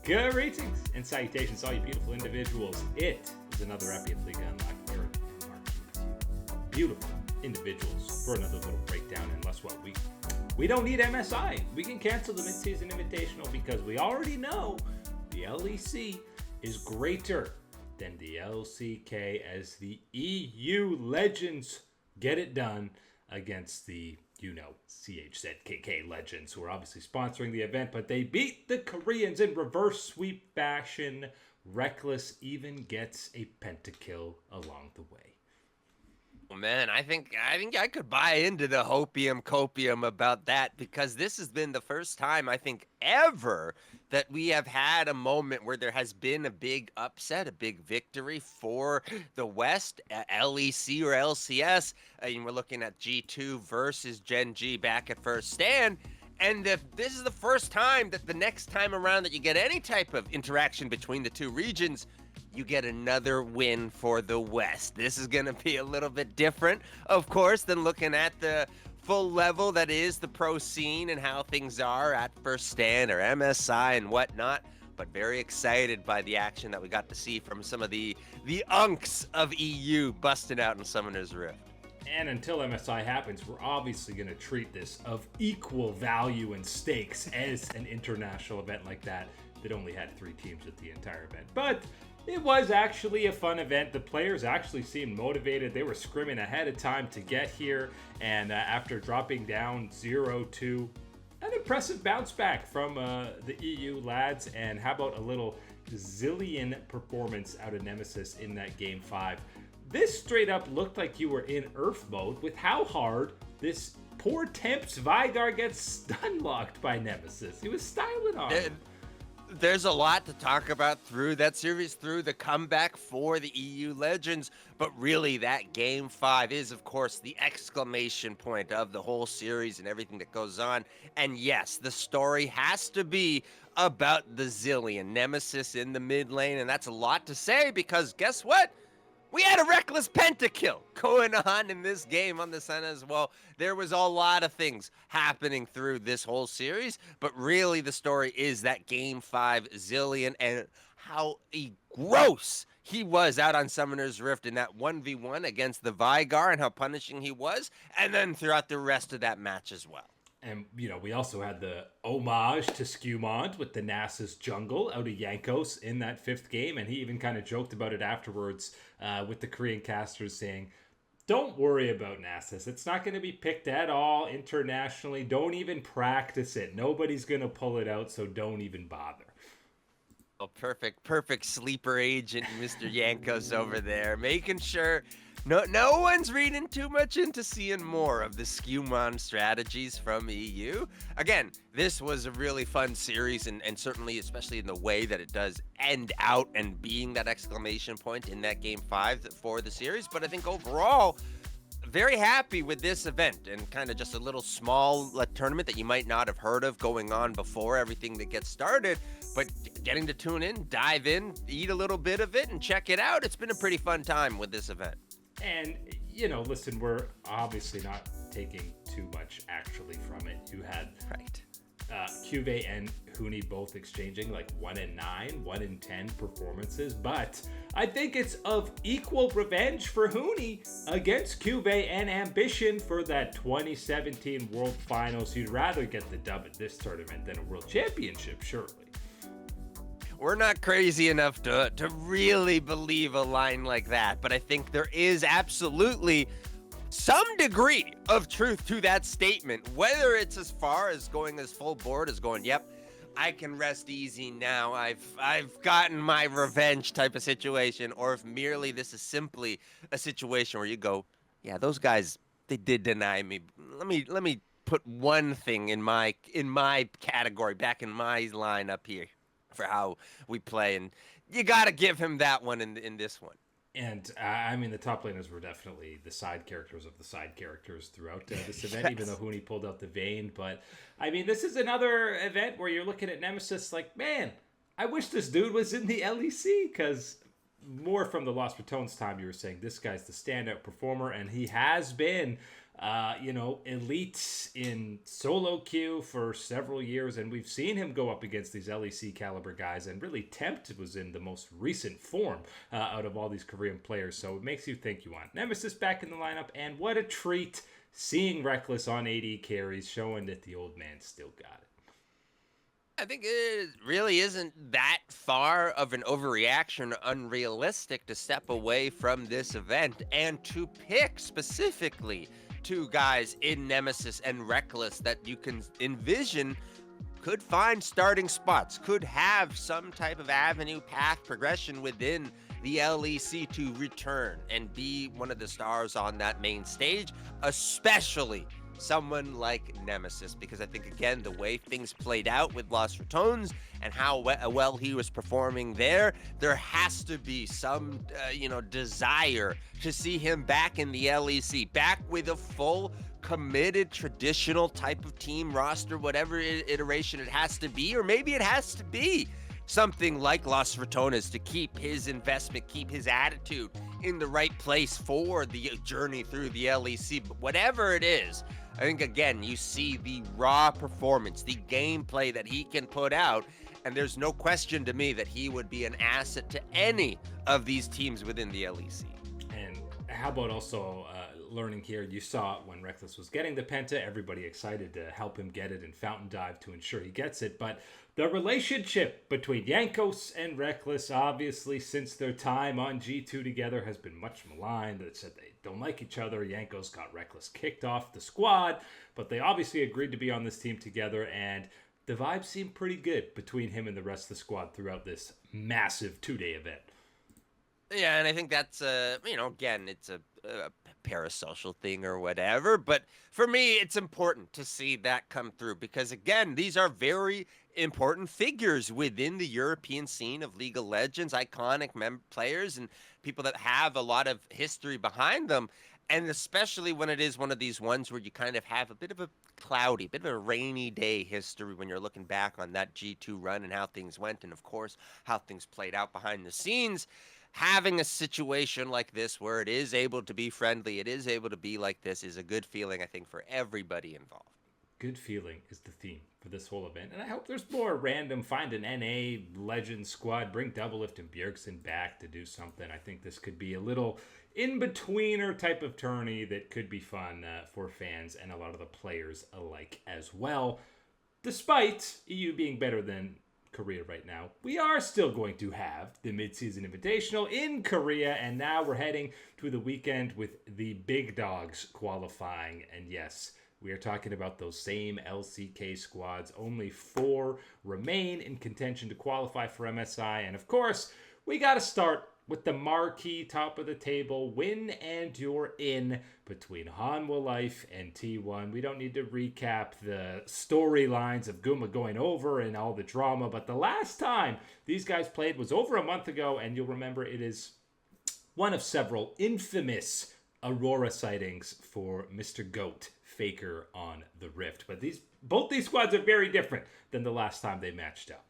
Greetings and salutations, all you beautiful individuals. It is another Epic League Unlocked here in Mark. Beautiful individuals for another little breakdown. Unless what we don't need MSI. We can cancel the mid-season invitational because we already know the LEC is greater than the LCK as the EU Legends get it done against the CHZKK Legends, who are obviously sponsoring the event, but they beat the Koreans in reverse sweep fashion. Rekkles even gets a pentakill along the way. Well, man, I think I could buy into the hopium copium about that, because this has been the first time I think ever that we have had a moment where there has been a big upset, a big victory for the West, LEC or LCS. We're looking at G2 versus Gen G back at first stand. And this is the first time that the next time around that you get any type of interaction between the two regions, you get another win for the West. This is going to be a little bit different, of course, than looking at the full level that is the pro scene and how things are at First Stand or MSI and whatnot. But very excited by the action that we got to see from some of the unks of EU busting out in Summoner's Rift. And until MSI happens, we're obviously going to treat this of equal value and stakes as an international event like that only had 3 teams at the entire event. But it was actually a fun event. The players actually seemed motivated. They were scrimming ahead of time to get here. And after dropping down 0-2, an impressive bounce back from the EU lads. And how about a little Zilean performance out of Nemesis in that Game 5? This straight up looked like you were in Earth mode with how hard this poor Temp's Vigar gets stun locked by Nemesis. He was styling on him. There's a lot to talk about through that series, through the comeback for the EU Legends, but really that Game 5 is, of course, the exclamation point of the whole series and everything that goes on. And yes, the story has to be about the Zilean, Nemesis in the mid lane, and that's a lot to say because guess what? We had a Rekkles pentakill going on in this game on the Sun as well. There was a lot of things happening through this whole series, but really the story is that Game 5 Zilean and how gross he was out on Summoner's Rift in that 1v1 against the Vigar and how punishing he was, and then throughout the rest of that match as well. And, we also had the homage to Skewmont with the Nasus jungle out of Jankos in that 5th game. And he even kind of joked about it afterwards with the Korean casters saying, don't worry about Nasus. It's not going to be picked at all internationally. Don't even practice it. Nobody's going to pull it out, so don't even bother. Oh, perfect sleeper agent, Mr. Jankos over there, making sure no one's reading too much into seeing more of the Skewmon strategies from EU. Again, this was a really fun series, and certainly, especially in the way that it does end out and being that exclamation point in that Game 5 for the series. But I think overall, very happy with this event and kind of just a little small tournament that you might not have heard of going on before everything that gets started, but getting to tune in, dive in, eat a little bit of it and check it out. It's been a pretty fun time with this event. And, listen, we're obviously not taking too much actually from it. You had Cuvée and Huni both exchanging like 1-9, 1-10 performances, but I think it's of equal revenge for Huni against Cuvée and Ambition for that 2017 World Finals. You'd rather get the dub at this tournament than a World Championship, surely. We're not crazy enough to really believe a line like that, but I think there is absolutely some degree of truth to that statement, whether it's as far as going as full board as going, yep, I can rest easy now, I've gotten my revenge type of situation, or if merely this is simply a situation where you go, yeah, those guys, they did deny me. Let me put one thing in my category, back in my lineup here for how we play, and you got to give him that one in this one. And the top laners were definitely the side characters of the side characters throughout this event, Yes. even though Huni pulled out the Vayne. But this is another event where you're looking at Nemesis like, man, I wish this dude was in the LEC, because more from the Lost Ratones time, you were saying this guy's the standout performer, and he has been elite in solo queue for several years, and we've seen him go up against these LEC caliber guys, and really Tempt was in the most recent form out of all these Korean players. So it makes you think you want Nemesis back in the lineup, and what a treat seeing Rekkles on AD carries, showing that the old man still got it. I think it really isn't that far of an overreaction, unrealistic to step away from this event and to pick specifically two guys in Nemesis and Rekkles that you can envision could find starting spots, could have some type of avenue, path, progression within the LEC to return and be one of the stars on that main stage, especially someone like Nemesis, because I think, again, the way things played out with Los Ratones and how well he was performing there has to be some, desire to see him back in the LEC, back with a full, committed, traditional type of team roster, whatever iteration it has to be, or maybe it has to be something like Los Ratones to keep his investment, keep his attitude in the right place for the journey through the LEC. But whatever it is, I think, again, you see the raw performance, the gameplay that he can put out, and there's no question to me that he would be an asset to any of these teams within the LEC. And how about also learning here, you saw when Rekkles was getting the Penta, everybody excited to help him get it and fountain dive to ensure he gets it, but the relationship between Jankos and Rekkles, obviously, since their time on G2 together, has been much maligned. It said they don't like each other. Jankos got Rekkles kicked off the squad, but they obviously agreed to be on this team together, and the vibes seemed pretty good between him and the rest of the squad throughout this massive 2-day event. Yeah, and I think that's, again, it's a parasocial thing or whatever, but for me, it's important to see that come through because, again, these are very important figures within the European scene of League of Legends, iconic players and people that have a lot of history behind them. And especially when it is one of these ones where you kind of have a bit of a cloudy, bit of a rainy day history when you're looking back on that G2 run and how things went, and of course, how things played out behind the scenes. Having a situation like this where it is able to be friendly, it is able to be like this, is a good feeling, I think, for everybody involved. Good feeling is the theme for this whole event. And I hope there's more random. Find an NA Legend squad. Bring Doublelift and Bjergsen back to do something. I think this could be a little in-betweener type of tourney that could be fun for fans and a lot of the players alike as well. Despite EU being better than Korea right now, we are still going to have the mid-season invitational in Korea, and now we're heading to the weekend with the big dogs qualifying. And yes, we are talking about those same LCK squads. Only 4 remain in contention to qualify for MSI, and of course, we got to start with the marquee top of the table, win and you're in, between Hanwha Life and T1. We don't need to recap the storylines of Guma going over and all the drama, but the last time these guys played was over a month ago, and you'll remember it is one of several infamous Aurora sightings for Mr. Goat Faker on the Rift. But both these squads are very different than the last time they matched up.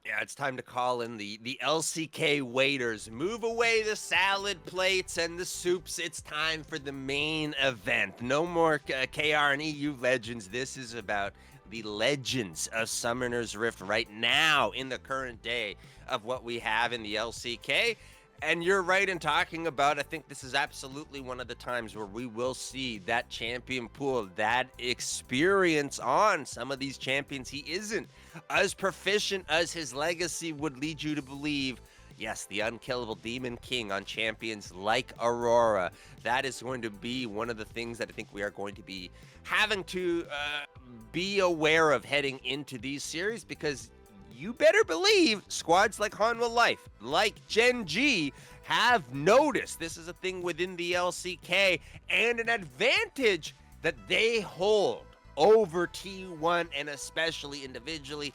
Yeah, it's time to call in the LCK waiters. Move away the salad plates and the soups. It's time for the main event. No more KR and EU Legends. This is about the legends of Summoner's Rift right now in the current day of what we have in the LCK. And you're right in talking about, I think this is absolutely one of the times where we will see that champion pool, that experience on some of these champions. He isn't as proficient as his legacy would lead you to believe. Yes, the unkillable Demon King on champions like Aurora. That is going to be one of the things that I think we are going to be having to be aware of heading into these series, because you better believe squads like Hanwha Life, like Gen G, have noticed this is a thing within the LCK and an advantage that they hold over T1, and especially individually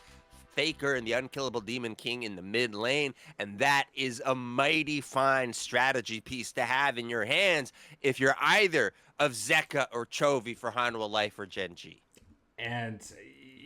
Faker and the unkillable Demon King in the mid lane. And that is a mighty fine strategy piece to have in your hands if you're either of Zeka or Chovy for Hanwha Life or Gen G. And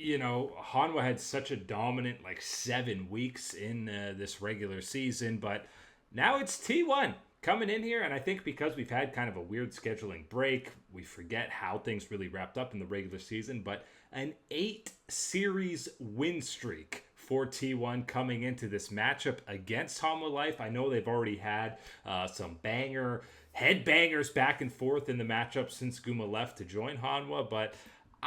Hanwha had such a dominant 7 weeks in this regular season, but now it's T1 coming in here, and I think because we've had kind of a weird scheduling break, we forget how things really wrapped up in the regular season, but an 8-series win streak for T1 coming into this matchup against Hanwha Life. I know they've already had some headbangers back and forth in the matchup since Guma left to join Hanwha, but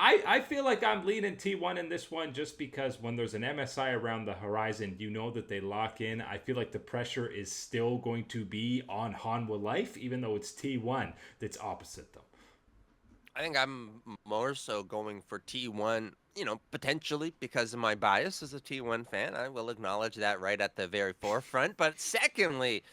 I feel like I'm leaning T1 in this one just because when there's an MSI around the horizon, you know that they lock in. I feel like the pressure is still going to be on Hanwha Life, even though it's T1 that's opposite them. I think I'm more so going for T1, potentially because of my bias as a T1 fan. I will acknowledge that right at the very forefront. But secondly,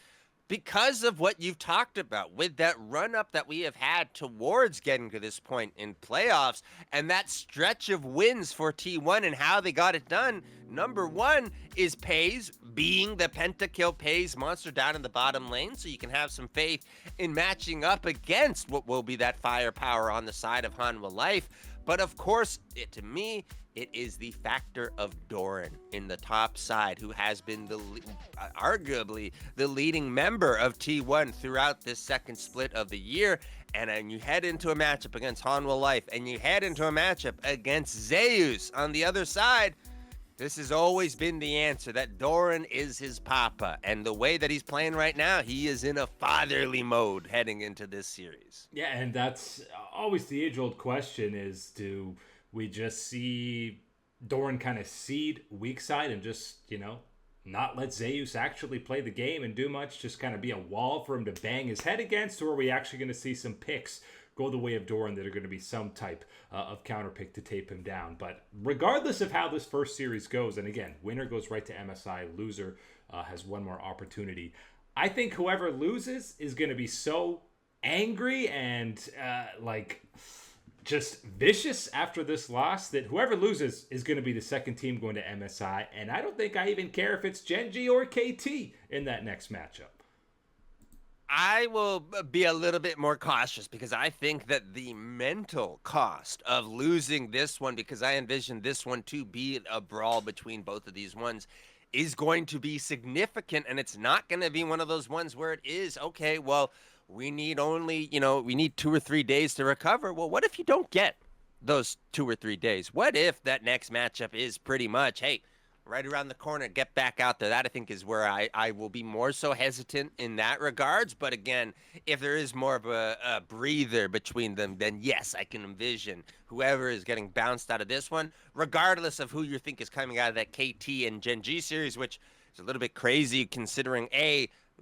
because of what you've talked about with that run up that we have had towards getting to this point in playoffs and that stretch of wins for T1 and how they got it done. Number one is Pays being the pentakill Pays monster down in the bottom lane, so you can have some faith in matching up against what will be that firepower on the side of Hanwha Life. But of course, to me, it is the factor of Doran in the top side, who has been arguably the leading member of T1 throughout this second split of the year. And then you head into a matchup against Hanwha Life, and you head into a matchup against Zeus on the other side. This has always been the answer, that Doran is his papa. And the way that he's playing right now, he is in a fatherly mode heading into this series. Yeah, and that's always the age-old question is, do we just see Doran kind of seed weak side and just, not let Zeus actually play the game and do much, just kind of be a wall for him to bang his head against? Or are we actually going to see some picks go the way of Doran that are going to be some type of counter pick to tape him down? But regardless of how this first series goes, and again, winner goes right to MSI, loser has one more opportunity. I think whoever loses is going to be so angry and just vicious after this loss that whoever loses is going to be the second team going to MSI. And I don't think I even care if it's Genji or KT in that next matchup. I will be a little bit more cautious because I think that the mental cost of losing this one, because I envision this one to be a brawl between both of these ones, is going to be significant. And it's not going to be one of those ones where it is, okay, well, we need only, we need 2 or 3 days to recover. Well, what if you don't get those 2 or 3 days? What if that next matchup is pretty much, hey, right around the corner, get back out there? That, I think, is where I will be more so hesitant in that regards. But again, if there is more of a breather between them, then yes, I can envision whoever is getting bounced out of this one, regardless of who you think is coming out of that KT and Gen G series, which is a little bit crazy considering,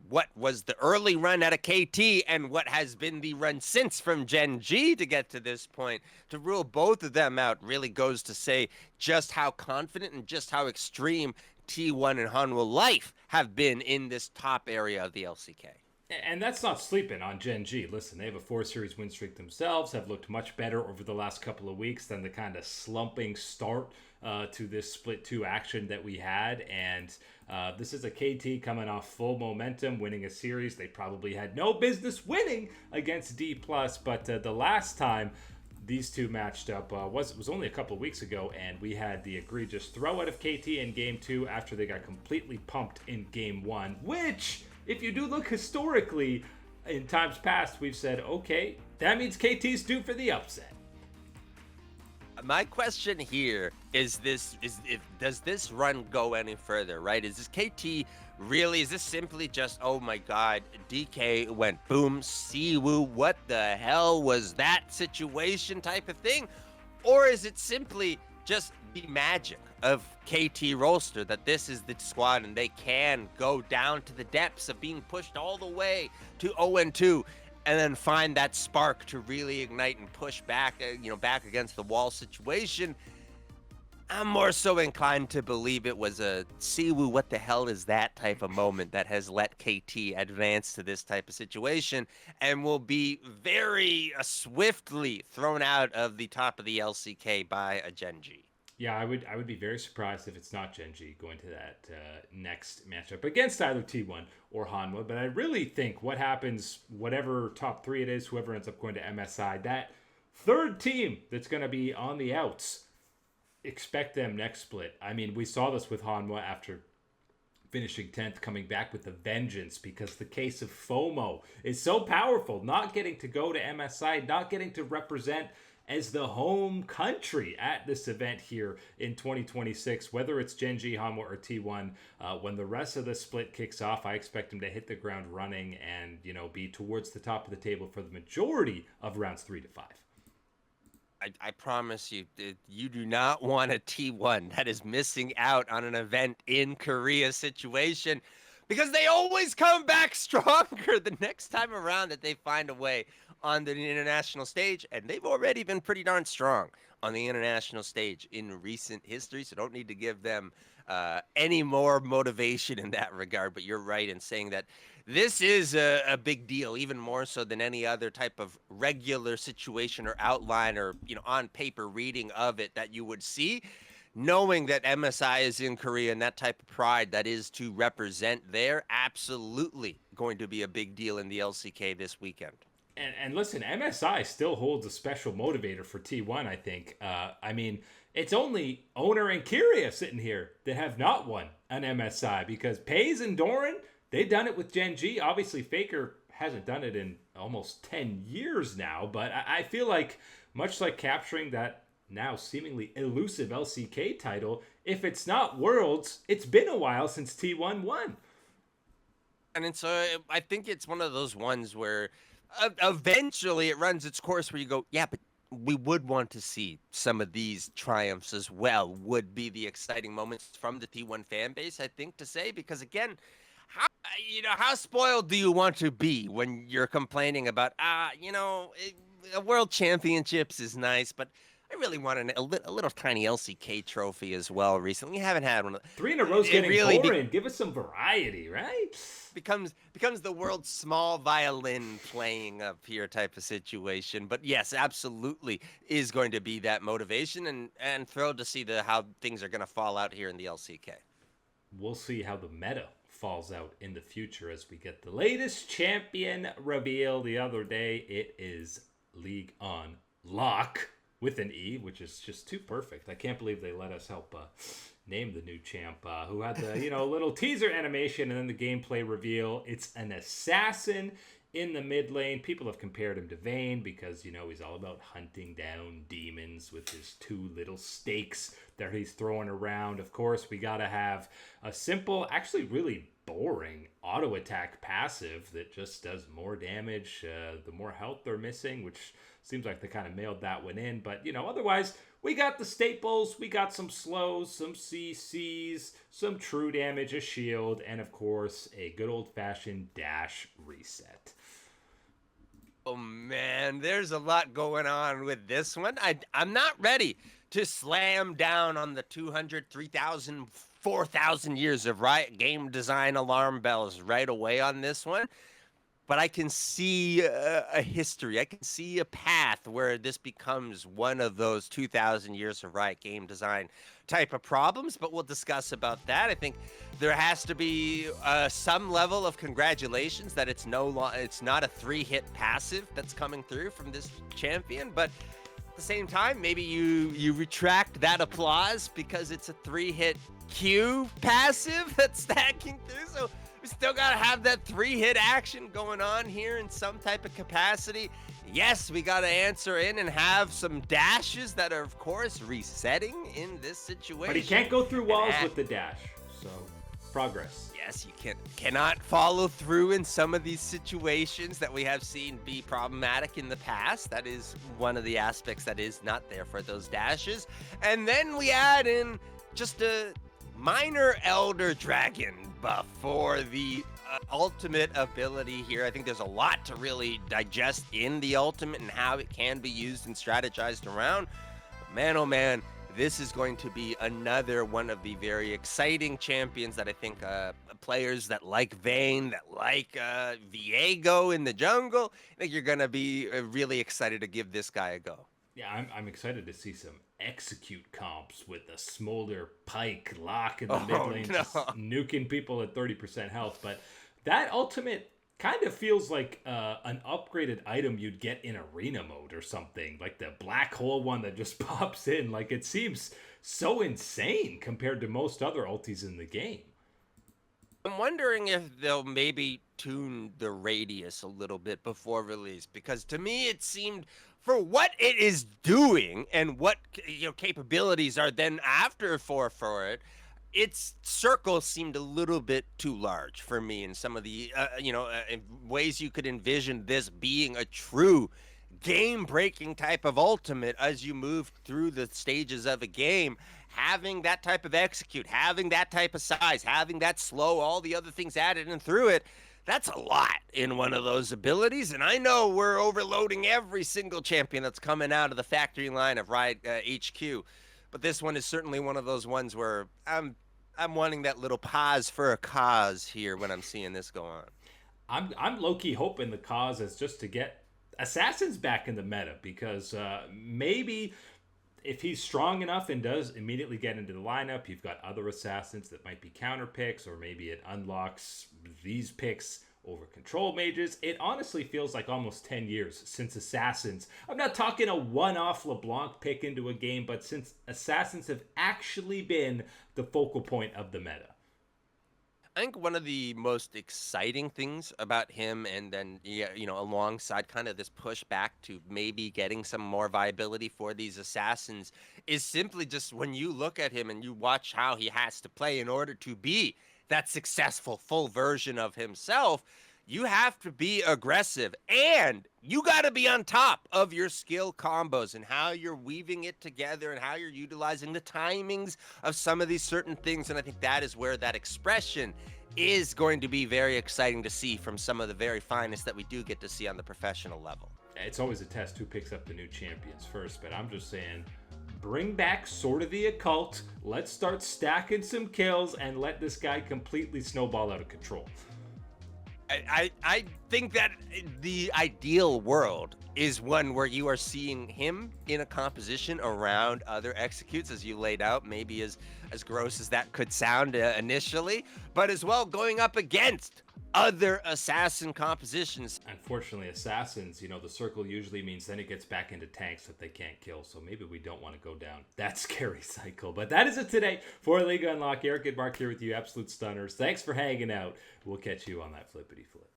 what was the early run at a KT and what has been the run since from Gen G to get to this point. To rule both of them out really goes to say just how confident and just how extreme T1 and Hanwha Life have been in this top area of the LCK. And that's not sleeping on Gen G. Listen, they have a 4-series win streak themselves, have looked much better over the last couple of weeks than the kind of slumping start to this split 2 action that we had. And this is a KT coming off full momentum, winning a series they probably had no business winning against D+. But the last time these two matched up was only a couple of weeks ago, and we had the egregious throw out of KT in Game 2 after they got completely pumped in Game 1, which, if you do look historically, in times past, we've said, okay, that means KT's due for the upset. My question here is does this run go any further, right? Is this KT really, is this simply just, oh my God, DK went boom, Siwoo, what the hell was that situation type of thing? Or is it simply just the magic of KT Rolster, that this is the squad and they can go down to the depths of being pushed all the way to 0-2 and then find that spark to really ignite and push back, back against the wall situation? I'm more so inclined to believe it was a Siwoo, what the hell is that type of moment that has let KT advance to this type of situation and will be very swiftly thrown out of the top of the LCK by a Gen G. Yeah, I would be very surprised if it's not Gen G going to that next matchup against either T1 or Hanwha. But I really think what happens, whatever top 3 it is, whoever ends up going to MSI, that third team that's going to be on the outs, expect them next split. I mean, we saw this with Hanwha after finishing 10th, coming back with a vengeance because the case of FOMO is so powerful. Not getting to go to MSI, not getting to represent as the home country at this event here in 2026, whether it's Genji, Hanwha, or T1. When the rest of the split kicks off, I expect him to hit the ground running and, be towards the top of the table for the majority of rounds 3 to 5. I promise you, you do not want a T1 that is missing out on an event in Korea situation, because they always come back stronger the next time around that they find a way on the international stage, and they've already been pretty darn strong on the international stage in recent history, so don't need to give them any more motivation in that regard. But you're right in saying that this is a big deal, even more so than any other type of regular situation or outline or on paper reading of it that you would see. Knowing that MSI is in Korea and that type of pride that is to represent there, absolutely going to be a big deal in the LCK this weekend. And listen, MSI still holds a special motivator for T1, I think. It's only Owner and Kyria sitting here that have not won an MSI, because Pays and Doran, they've done it with Gen G. Obviously, Faker hasn't done it in almost 10 years now, but I feel like, much like capturing that now seemingly elusive LCK title, if it's not Worlds, it's been a while since T1 won. And so I think it's one of those ones where eventually it runs its course where you go, yeah, but we would want to see some of these triumphs as well, would be the exciting moments from the T1 fan base, I think, to say, because again, how spoiled do you want to be when you're complaining about, a world championships is nice, but I really want a little tiny LCK trophy as well recently. We haven't had one. 3 in a row's getting really boring. Give us some variety, right? Becomes the world's small violin playing up here type of situation. But yes, absolutely is going to be that motivation, and thrilled to see how things are going to fall out here in the LCK. We'll see how the meta falls out in the future as we get the latest champion reveal the other day. It is League on Lock with an E, which is just too perfect. I can't believe they let us help name the new champ, who had the little teaser animation and then the gameplay reveal. It's an assassin in the mid lane. People have compared him to Vayne because he's all about hunting down demons with his 2 little stakes that he's throwing around. Of course, we gotta have a simple, actually really boring auto attack passive that just does more damage the more health they're missing, which seems like they kind of mailed that one in. But otherwise, we got the staples, we got some slows, some CCs, some true damage, a shield, and of course a good old-fashioned dash reset. Oh man, there's a lot going on with this one. I'm not ready to slam down on the 200, 3,000, 4,000 years of Riot game design alarm bells right away on this one. But I can see a history. I can see a path where this becomes one of those 2,000 years of Riot game design type of problems. But we'll discuss about that. I think there has to be some level of congratulations that it's not a 3-hit passive that's coming through from this champion. But at the same time, maybe you retract that applause because it's a 3-hit Q passive that's stacking through. So we still got to have that 3-hit action going on here in some type of capacity. Yes, we got to answer in and have some dashes that are, of course, resetting in this situation. But he can't go through walls with the dash, so progress. Yes, you cannot follow through in some of these situations that we have seen be problematic in the past. That is one of the aspects that is not there for those dashes. And then we add in just a minor Elder Dragon buff for the ultimate ability here. I think there's a lot to really digest in the ultimate and how it can be used and strategized around. Man, oh man, this is going to be another one of the very exciting champions that I think players that like Vayne, that like Viego in the jungle, I think you're going to be really excited to give this guy a go. Yeah, I'm excited to see some execute comps with the Smolder Pike lock in the mid lane, just nuking people at 30% health. But that ultimate kind of feels like an upgraded item you'd get in arena mode or something, like the black hole one that just pops in. Like, it seems so insane compared to most other ultis in the game. I'm wondering if they'll maybe tune the radius a little bit before release, because to me it seemed, for what it is doing and what capabilities are then after for it, its circle seemed a little bit too large for me in some of the ways you could envision this being a true game breaking type of ultimate as you move through the stages of a game. Having that type of execute, having that type of size, having that slow, all the other things added and through it, that's a lot in one of those abilities. And I know we're overloading every single champion that's coming out of the factory line of Riot HQ, but this one is certainly one of those ones where I'm wanting that little pause for a cause here when I'm seeing this go on. I'm low key hoping the cause is just to get assassins back in the meta, because maybe if he's strong enough and does immediately get into the lineup, you've got other assassins that might be counter picks, or maybe it unlocks these picks over control mages. It honestly feels like almost 10 years since assassins, I'm not talking a one-off LeBlanc pick into a game, but since assassins have actually been the focal point of the meta. I think one of the most exciting things about him, and then alongside kind of this push back to maybe getting some more viability for these assassins, is simply just when you look at him and you watch how he has to play in order to be that successful full version of himself. You have to be aggressive, and you got to be on top of your skill combos and how you're weaving it together and how you're utilizing the timings of some of these certain things. And I think that is where that expression is going to be very exciting to see from some of the very finest that we do get to see on the professional level. It's always a test who picks up the new champions first, but I'm just saying, bring back Sword of the Occult. Let's start stacking some kills and let this guy completely snowball out of control. I think that the ideal world is one where you are seeing him in a composition around other executes, as you laid out, maybe as gross as that could sound initially, but as well going up against other assassin compositions. Unfortunately, assassins, the circle usually means then it gets back into tanks that they can't kill, so maybe we don't want to go down that scary cycle. But that is it today for League Unlock. Eric and Mark here with you, Absolute Stunners. Thanks for hanging out. We'll catch you on that flippity flip.